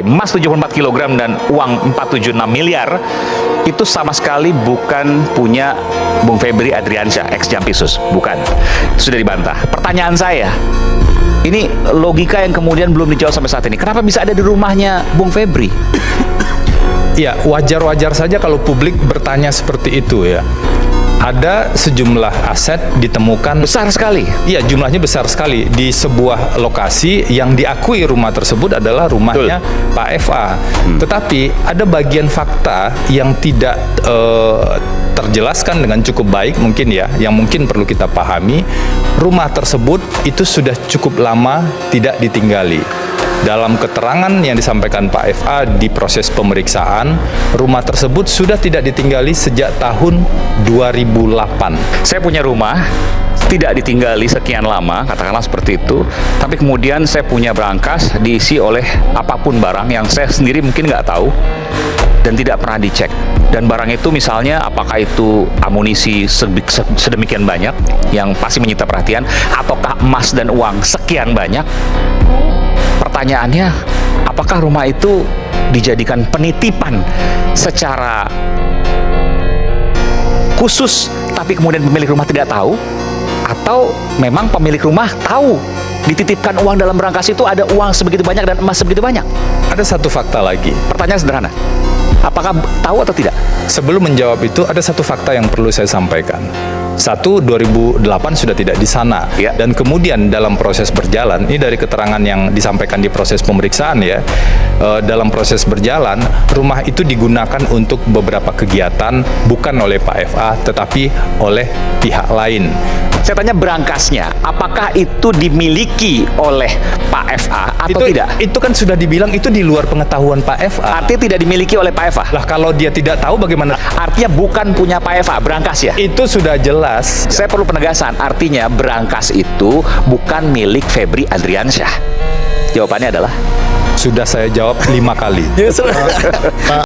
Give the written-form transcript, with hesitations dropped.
Emas 74 kg dan uang 476 miliar itu sama sekali bukan punya Bung Febri Adriansyah, ex Jampisus. Bukan. Sudah dibantah. Pertanyaan saya, ini logika yang kemudian belum dijawab sampai saat ini. Kenapa bisa ada di rumahnya Bung Febri? Ya, wajar-wajar saja kalau publik bertanya seperti itu ya. Ada sejumlah aset ditemukan Besar sekali. Iya, jumlahnya besar sekali di sebuah lokasi yang diakui rumah tersebut adalah rumahnya Pak FA. Tetapi ada bagian fakta yang tidak terjelaskan dengan cukup baik mungkin ya, yang mungkin perlu kita pahami. Rumah tersebut itu sudah cukup lama tidak ditinggali. Dalam keterangan yang disampaikan Pak FA di proses pemeriksaan, rumah tersebut sudah tidak ditinggali sejak tahun 2008. Saya punya rumah, tidak ditinggali sekian lama, katakanlah seperti itu, tapi kemudian saya punya brankas diisi oleh apapun barang yang saya sendiri mungkin nggak tahu dan tidak pernah dicek. Dan barang itu misalnya apakah itu amunisi sedemikian banyak yang pasti menyita perhatian, ataukah emas dan uang sekian banyak. Pertanyaannya, apakah rumah itu dijadikan penitipan secara khusus tapi kemudian pemilik rumah tidak tahu, atau memang pemilik rumah tahu dititipkan uang dalam brankas itu ada uang sebegitu banyak dan emas sebegitu banyak? Ada satu fakta lagi. Pertanyaan sederhana, apakah tahu atau tidak? Sebelum menjawab itu, ada satu fakta yang perlu saya sampaikan. 2008 sudah tidak di sana, Ya. dan kemudian dalam proses berjalan, ini dari keterangan yang disampaikan di proses pemeriksaan ya, dalam proses berjalan, rumah itu digunakan untuk beberapa kegiatan bukan oleh Pak FA, tetapi oleh pihak lain. Saya tanya brankasnya, apakah itu dimiliki oleh Pak FA atau tidak? Itu kan sudah dibilang itu di luar pengetahuan Pak FA. Artinya tidak dimiliki oleh Pak FA? Lah kalau dia tidak tahu bagaimana? Artinya bukan punya Pak FA, brankas ya? Itu sudah jelas. Saya perlu penegasan, artinya brankas itu bukan milik Febri Adriansyah. Jawabannya adalah? Sudah saya jawab 5 kali.